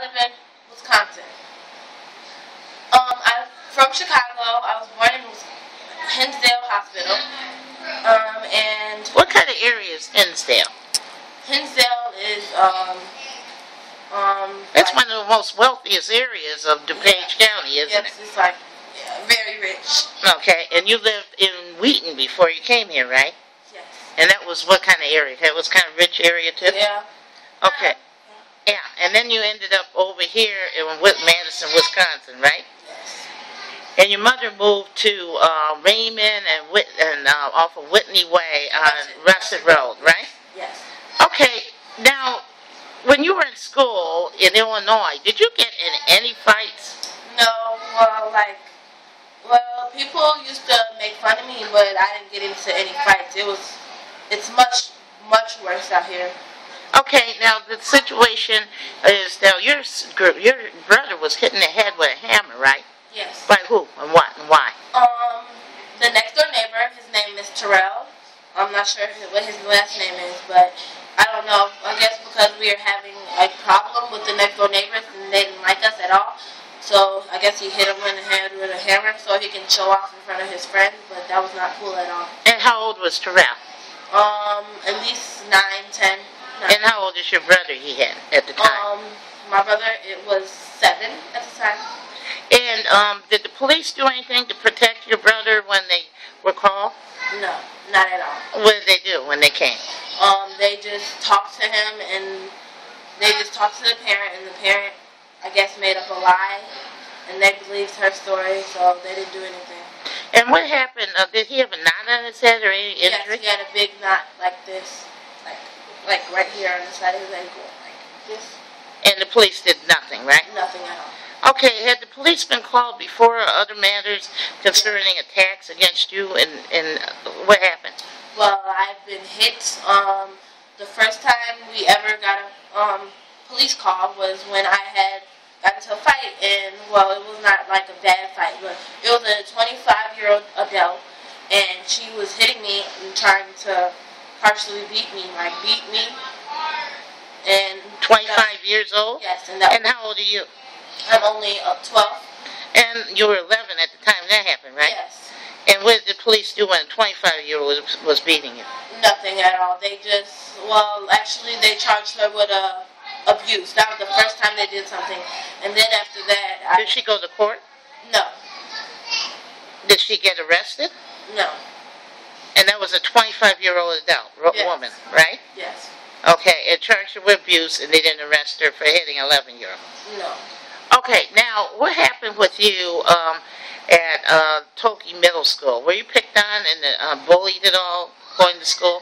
live in Wisconsin. I'm from Chicago. I was born in Hinsdale Hospital. And what kind of area is Hinsdale? Hinsdale is that's one of the most wealthiest areas of DuPage County, isn't it? Yes, it's like very rich. Okay, and you lived in Wheaton before you came here, right? Yes. And that was what kind of area? That was kind of rich area too? Yeah. Okay. Yeah, and then you ended up over here in Madison, Wisconsin, right? Yes. And your mother moved to Raymond and off of Whitney Way on Russet Road, right? Yes. Okay, now, when you were in school in Illinois, did you get in any fights? No, people used to make fun of me, but I didn't get into any fights. It's much, much worse out here. Okay, now the situation is that your brother was hit in the head with a hammer, right? Yes. By who and what and why? The next door neighbor, his name is Terrell. I'm not sure what his last name is, but I don't know. I guess because we are having a problem with the next door neighbors and they didn't like us at all. So I guess he hit him in the head with a hammer so he can show off in front of his friends, but that was not cool at all. And how old was Terrell? At least 9, 10. 9. And how old is your brother he had at the time? My brother, it was 7 at the time. And did the police do anything to protect your brother when they were called? No, not at all. What did they do when they came? They just talked to him, and they just talked to the parent, and the parent, I guess, made up a lie, and they believed her story, so they didn't do anything. And what happened? Did he have a knot on his head or any injury? Yes, he had a big knot like this, like right here on the side of his ankle, like this. And the police did nothing, right? Nothing at all. Okay, had the police been called before or other matters concerning attacks against you, and what happened? Well, I've been hit. The first time we ever got a police call was when I had got into a fight, and, well, it was not like a bad fight, but it was a 25-year-old adult, and she was hitting me and trying to partially beat me. And 25 years old? Yes. And how old are you? I'm only 12. And you were 11 at the time that happened, right? Yes. And what did the police do when a 25-year-old was beating you? Nothing at all. They just, actually they charged her with abuse. That was the first time they did something. And then after that... Did she go to court? No. Did she get arrested? No. And that was a 25-year-old adult woman, right? Yes. Okay, it charged her with abuse, and they didn't arrest her for hitting an 11-year-old. No. Okay, now, what happened with you at Toki Middle School? Were you picked on and bullied at all going to school?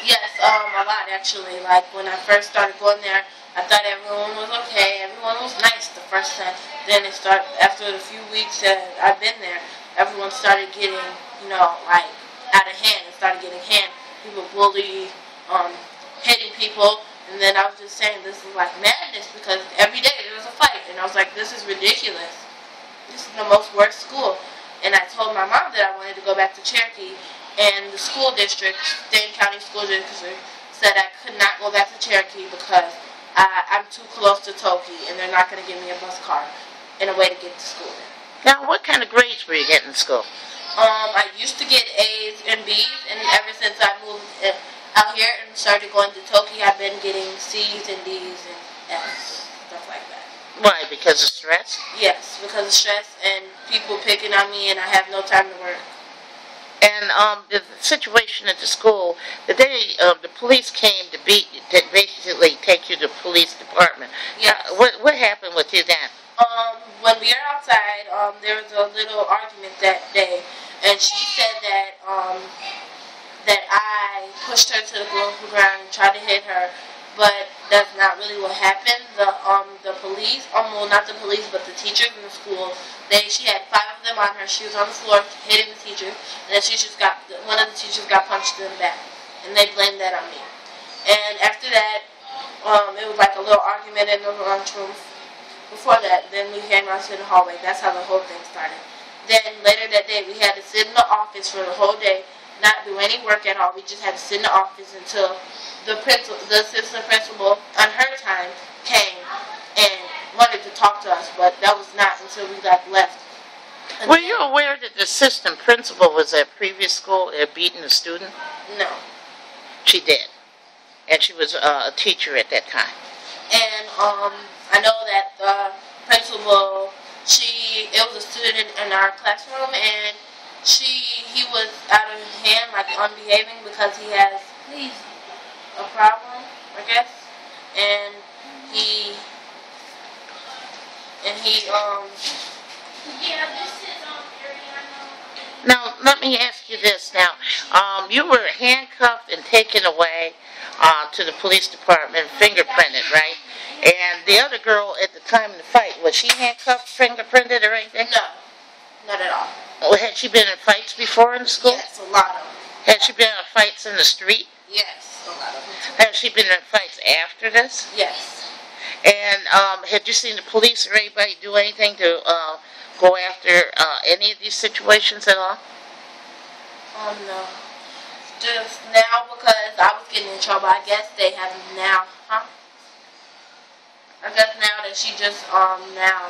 Yes, a lot, actually. Like, when I first started going there, I thought everyone was okay. Everyone was nice the first time. Then after a few weeks that I've been there, everyone started getting, out of hand. It started getting hand. People bully, hitting people. And then I was just saying, this is like madness, because every day there was a fight. And I was like, this is ridiculous. This is the most worst school. And I told my mom that I wanted to go back to Cherokee. And the school district, Dane County School District, said I could not go back to Cherokee because I'm too close to Toki. And they're not going to give me a bus card and a way to get to school. Now, what kind of grades were you getting in school? I used to get A's and B's. And ever since I moved out here and started going to Toki, I've been getting C's and D's and F's, stuff like that. Why? Because of stress? Yes, because of stress and people picking on me, and I have no time to work. And the situation at the school, the police came to basically take you to the police department. Yes. What happened with you then? When we were outside, there was a little argument that day, and she said that I pushed her to the ground and tried to hit her, but that's not really what happened. The police, well, not the police, but the teachers in the school, she had 5 of them on her. She was on the floor hitting the teachers, and then one of the teachers got punched in the back, and they blamed that on me. And after that, it was like a little argument in the lunchroom. Before that, then we came out to the hallway. That's how the whole thing started. Then later that day, we had to sit in the office for the whole day, not do any work at all. We just had to sit in the office until the assistant principal, on her time, came. And until we like left. And Were you aware that the assistant principal was at previous school had beaten a student? No. She did. And she was a teacher at that time. And I know that the principal, it was a student in our classroom, and he was out of hand, like unbehaving, because he has a problem, I guess. And he Now, let me ask you this now. You were handcuffed and taken away to the police department, fingerprinted, right? And the other girl at the time of the fight, was she handcuffed, fingerprinted, or anything? No, not at all. Well, had she been in fights before in school? Yes, a lot of them. Had she been in fights in the street? Yes, a lot of them. Has she been in fights after this? Yes. And had you seen the police or anybody do anything to go after any of these situations at all? No. Just now, because I was getting in trouble. I guess they have now, huh? I guess now that she just, now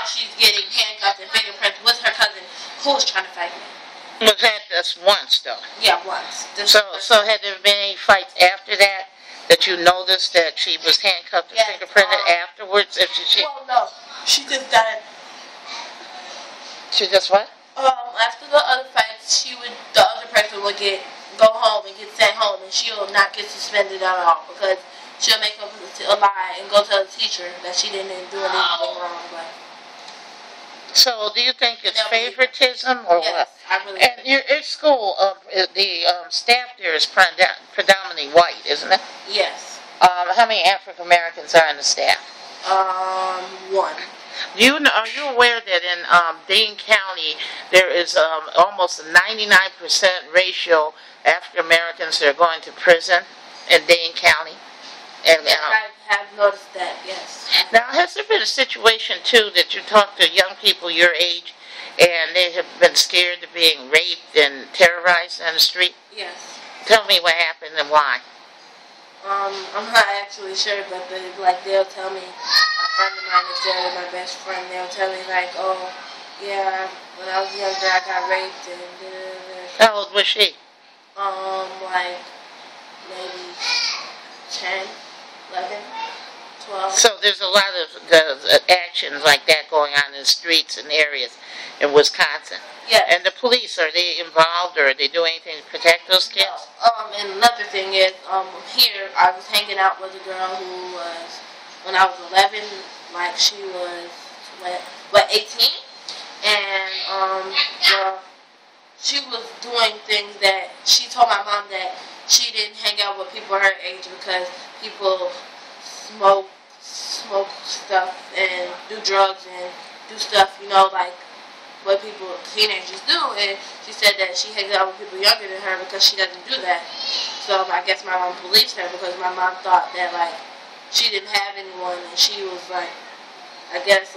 she's getting handcuffed and fingerprinted with her cousin who was trying to fight me. Was that just once, though? Yeah, once. So had there been any fights after that you noticed that she was handcuffed and fingerprinted afterwards? Well, no. She just got it. She just what? After the other fights, the other person would go home and get sent home, and she'll not get suspended at all, because she'll make up a lie and go tell the teacher that she didn't do anything wrong. But so, do you think it's favoritism or yes, what? I really and your school, the staff there is predominantly white, isn't it? Yes. How many African Americans are in the staff? One. Are you aware that in Dane County there is almost a 99% ratio African Americans that are going to prison in Dane County? And yes, I have noticed that. Yes. Now, has there been a situation too that you talk to young people your age, and they have been scared of being raped and terrorized on the street? Yes. Tell me what happened and why. I'm not actually sure, but they'll tell me. A friend of mine is there with my best friend. They'll tell me like, oh, yeah, when I was younger, I got raped and. How old was she? Like maybe 10, 11, 12. So there's a lot of actions like that going on in the streets and areas in Wisconsin. Yes. And the police, are they involved, or are they doing anything to protect those kids? No. And another thing is, here I was hanging out with a girl who was, when I was 11, like she was, 18? And, she was doing things that, she told my mom that she didn't hang out with people her age because people smoke stuff and do drugs and do stuff, like what teenagers do, and she said that she hangs out with people younger than her because she doesn't do that. So I guess my mom believes her, because my mom thought that she didn't have anyone, and she was I guess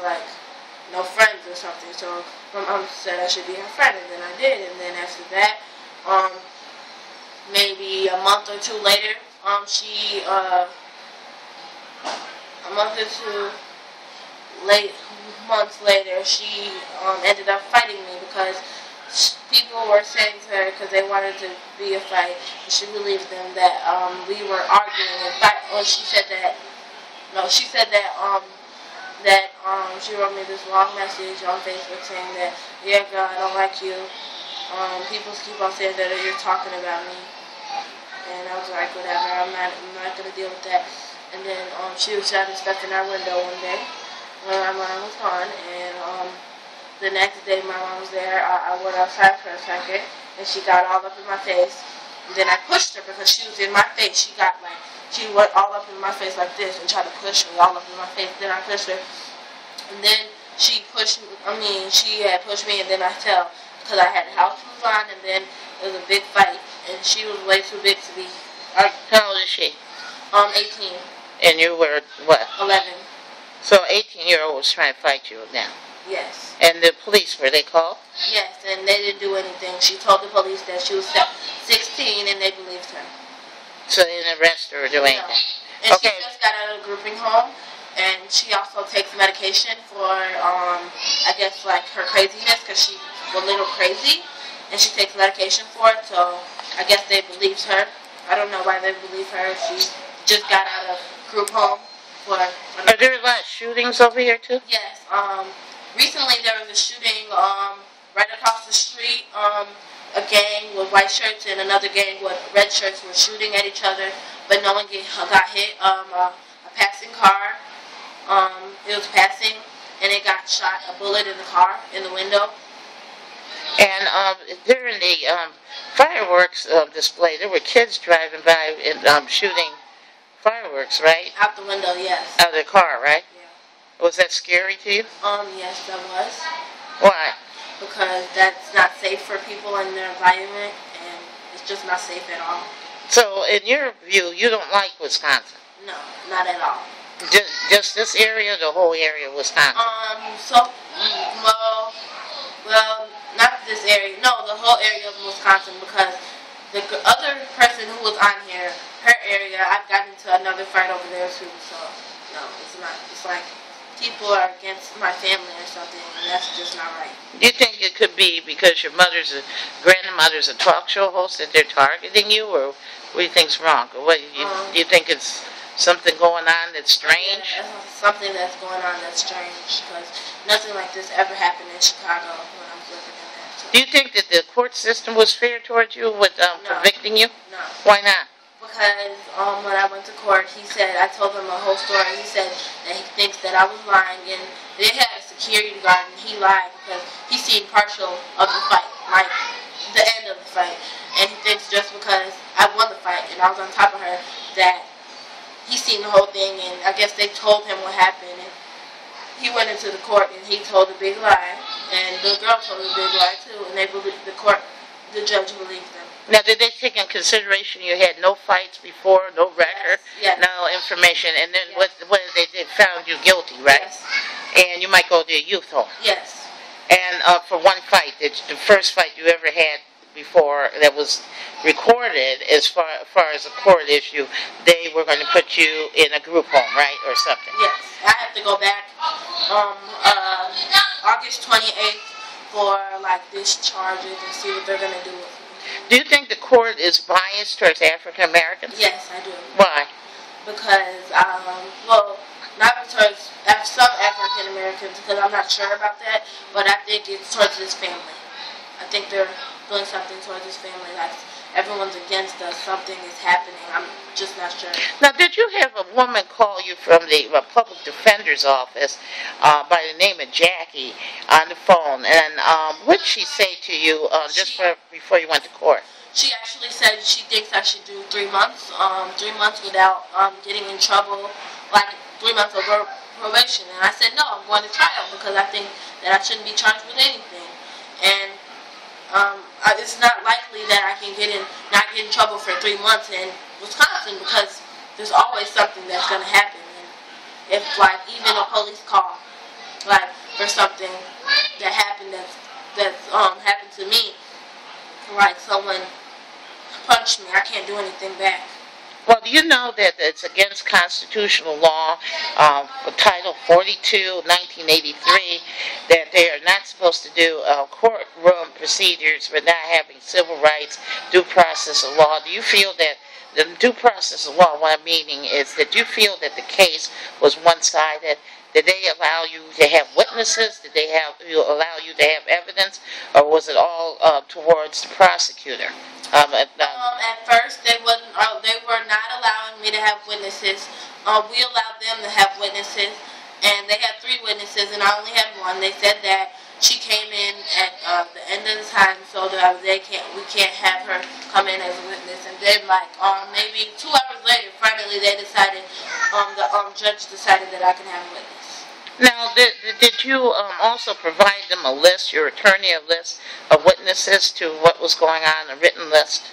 no friends or something. So my mom said I should be her friend, and then I did. And then after that, maybe a month or two later, months later, she ended up fighting me because people were saying to her, because they wanted to be a fight, she believed them that we were arguing and fight. Well, she said that she wrote me this long message on Facebook saying that, yeah, girl, I don't like you. People keep on saying that you're talking about me. And I was like, whatever, I'm not going to deal with that. And then she was shouting stuff in our window one day when my mom was gone, and the next day my mom was there. I went outside for a second, and she got all up in my face. And then I pushed her because she was in my face. She went all up in my face like this and tried to push me all up in my face. Then I pushed her, and then she had pushed me, and then I fell because I had house shoes on, and then it was a big fight, and she was way too big to be. How old is she? 18. And you were what? 11. So 18-year-old was trying to fight you now? Yes. And the police, were they called? Yes, and they didn't do anything. She told the police that she was 16, and they believed her. So they didn't arrest her or do anything? No. And she just got out of a grouping home, and she also takes medication for, I guess, like her craziness, because she's a little crazy, and she takes medication for it, so I guess they believed her. I don't know why they believe her. She just got out of group home. Are there a lot of shootings over here, too? Yes. Recently there was a shooting right across the street. A gang with white shirts and another gang with red shirts were shooting at each other, but no one got hit. A passing car, it was passing, and it got shot, a bullet in the car, in the window. And during the fireworks display, there were kids driving by and shooting fireworks, right? Out the window, yes. Out of the car, right? Yeah. Was that scary to you? Yes, that was. Why? Because that's not safe for people in their environment, and it's just not safe at all. So, in your view, you don't like Wisconsin? No, not at all. Just this area, the whole area of Wisconsin? Well, not this area. No, the whole area of Wisconsin, because the other person who was on here, her area, I've gotten into another fight over there too, so no, it's not. It's like people are against my family or something, and that's just not right. Do you think it could be because your grandmother's a talk show host that they're targeting you, or what do you think's wrong? Or what do you think it's something going on that's strange? Yeah, something that's going on that's strange, because nothing like this ever happened in Chicago when I was living in there. So. Do you think that the court system was fair towards you with convicting you? No. Why not? Because when I went to court, I told him a whole story. He said that he thinks that I was lying, and they had a security guard, and he lied because he seen partial of the fight, like the end of the fight. And he thinks just because I won the fight and I was on top of her, that he seen the whole thing, and I guess they told him what happened. And he went into the court, and he told a big lie, and the girl told a big lie too, and they believed the judge believed them. Now, did they take in consideration you had no fights before, no record, yes. no information, and then Yes. what they did, found you guilty, right? Yes. And you might go to a youth home. Yes. And for one fight, the first fight you ever had before that was recorded, as far as a court issue, they were going to put you in a group home, right, or something? Yes. I have to go back August 28th for these charges and see what they're going to do with me. Do you think the court is biased towards African Americans? Yes, I do. Why? Because, not towards some African Americans, because I'm not sure about that, but I think it's towards this family. I think they're doing something towards this family, like everyone's against us, something is happening, I'm just not sure. Now, did you have a woman call you from the public defender's office by the name of Jackie on the phone, and what did she say to you before you went to court? She actually said she thinks I should do 3 months, 3 months without getting in trouble, like 3 months of probation. And I said, no, I'm going to trial because I think that I shouldn't be charged with anything. And it's not likely that I can not get in trouble for 3 months in Wisconsin, because there's always something that's going to happen. And if even a police call, for something that happened that's happened to me, like someone punched me, I can't do anything back. Well, do you know that it's against constitutional law, Title 42, 1983, that they are not supposed to do courtroom procedures for not having civil rights, due process of law? Do you feel that the due process of law, what I'm meaning is that you feel that the case was one-sided? Did they allow you to have witnesses? Did they allow you to have evidence? Or was it all towards the prosecutor? At first, they were not allowing me to have witnesses. We allowed them to have witnesses, and they had 3 witnesses, and I only had 1. They said that she came in at the end of the time, so that we can't have her come in as a witness. And then, maybe 2 hours later, finally they decided, the judge decided that I can have a witness. Now, did you also provide them a list, your attorney, a list of witnesses to what was going on, a written list?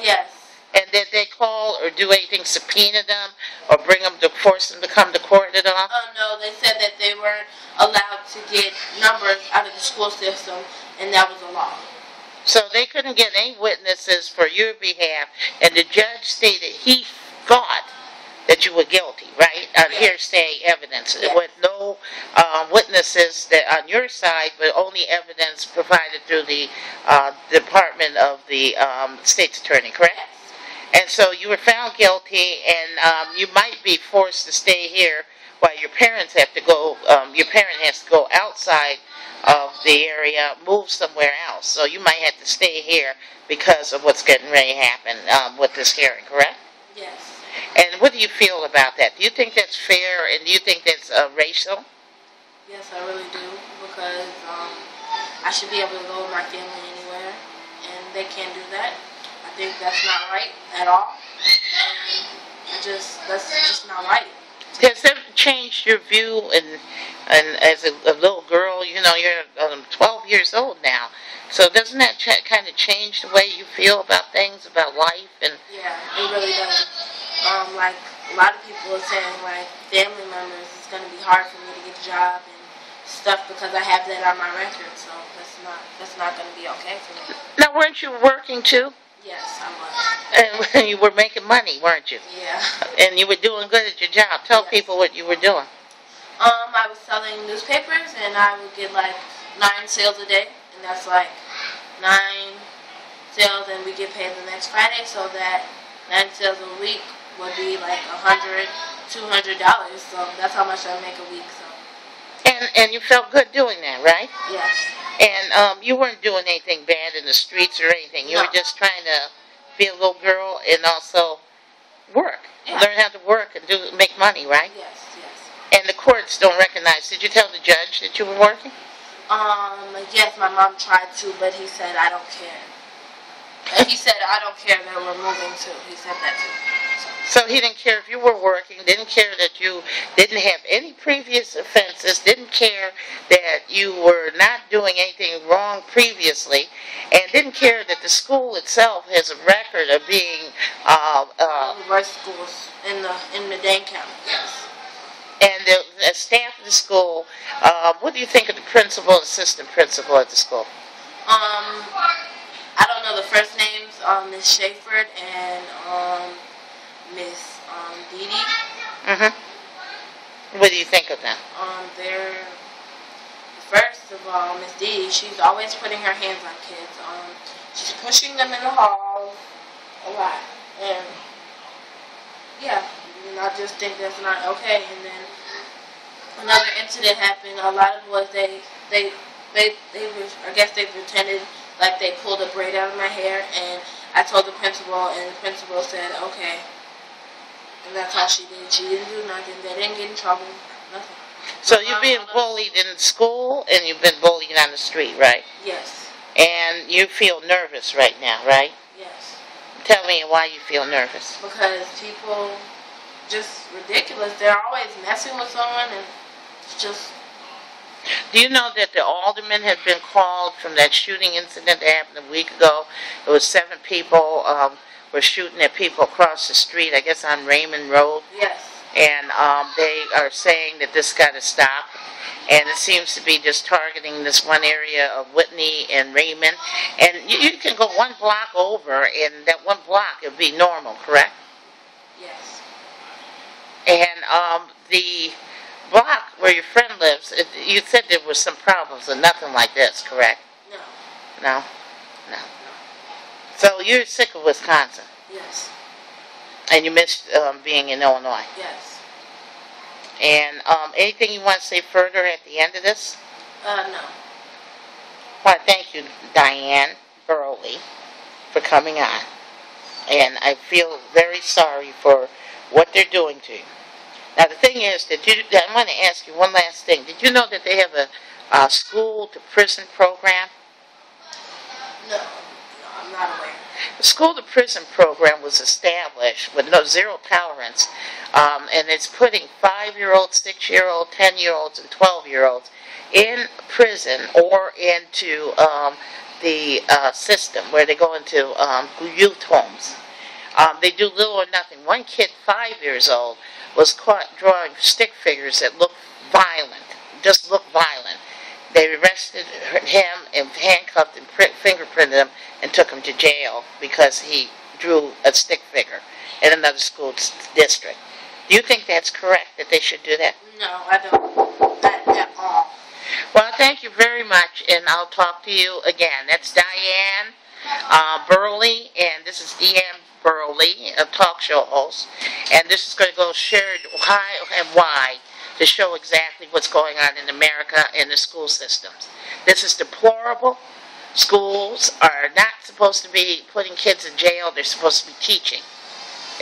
Yes. And did they call or do anything, subpoena them, or force them to come to court at all? No, they said that they weren't allowed to get numbers out of the school system, and that was a law. So they couldn't get any witnesses for your behalf, and the judge stated he thought that you were guilty. right? On Yes. hearsay evidence, Yes. with no witnesses that on your side, but only evidence provided through the Department of the State's Attorney, correct? Yes. And so you were found guilty, and you might be forced to stay here while your parents have to go. Your parent has to go outside of the area, move somewhere else. So you might have to stay here because of what's getting ready to happen with this hearing, correct? Yes. And what do you feel about that? Do you think that's fair, and do you think that's racial? Yes, I really do, because I should be able to go with my family anywhere, and they can't do that. I think that's not right at all, and that's just not right. Has that changed your view, and as a little girl, you know, you're 12 years old now, so doesn't that kind of change the way you feel about things, about life? And Yeah, it really does. Like a lot of people are saying, like family members, it's going to be hard for me to get a job and stuff because I have that on my record. So that's not going to be okay for me. now, weren't you working too? Yes, I was. And you were making money, weren't you? Yeah. And you were doing good at your job. Tell Yes. people what you were doing. I was selling newspapers, and I would get like 9 sales a day, and that's like 9 sales, and we get paid the next Friday, so that 9 sales a week would be like $100, $200. So that's how much I make a week. So And you felt good doing that, right? yes. And you weren't doing anything bad in the streets or anything. You No. were just trying to be a little girl and also work. Yeah. Learn how to work and make money, right? Yes, yes. And the courts don't recognize. Did you tell the judge that you were working? Yes, my mom tried to, but he said, I don't care. And he said, I don't care that we're moving too. He said that too. So he didn't care if you were working, didn't care that you didn't have any previous offenses, didn't care that you were not doing anything wrong previously, and didn't care that the school itself has a record of being One of the worst schools in Medina County, yes. and the staff of the school. What do you think of the principal and assistant principal at the school? I don't know the first names, Miss Shaford and Miss Dee Dee. What do you think of them? They're, first of all, Miss Dee Dee, she's always putting her hands on kids. She's pushing them in the hall a lot. And, yeah, and I just think that's not okay. And then another incident happened. A lot of boys, I guess they pretended like they pulled a braid out of my hair, and I told the principal, and the principal said, okay. And that's all she did. She didn't do nothing. They didn't get in trouble. Nothing. So you're being bullied in school, and you've been bullied on the street, right? Yes. And you feel nervous right now, right? Yes. Tell me why you feel nervous. Because people just ridiculous. They're always messing with someone, and it's just... Do you know that the alderman had been called from that shooting incident that happened a week ago? It was 7 people were shooting at people across the street, I guess on Raymond Road. Yes. And they are saying that this got to stop. And it seems to be just targeting this one area of Whitney and Raymond. And you can go 1 block over, and that 1 block would be normal, correct? Yes. And the block where your friend lives, you said there was some problems and nothing like this, correct? No. No? No. So you're sick of Wisconsin? Yes. And you missed being in Illinois? Yes. And anything you want to say further at the end of this? No. Well, thank you, Diane Burley, for coming on. And I feel very sorry for what they're doing to you. Now, the thing is, I want to ask you one last thing. Did you know that they have a school-to-prison program? No. No, I'm not aware. The school-to-prison program was established with zero tolerance, and it's putting 5-year-olds, 6-year-olds, 10-year-olds, and 12-year-olds in prison or into the system where they go into youth homes. They do little or nothing. One kid, 5 years old, was caught drawing stick figures that looked violent, just looked violent. They arrested him and handcuffed and fingerprinted him and took him to jail because he drew a stick figure in another school district. Do you think that's correct, that they should do that? No, I don't. Not at all. Well, thank you very much, and I'll talk to you again. That's Diane Burley, and this is Deanne Burley, a talk show host. And this is going to go shared why to show exactly what's going on in America in the school systems. This is deplorable. Schools are not supposed to be putting kids in jail. They're supposed to be teaching.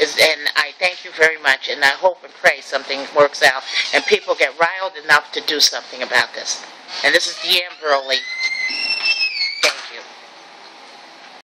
And I thank you very much, and I hope and pray something works out and people get riled enough to do something about this. And this is Deanne Burley.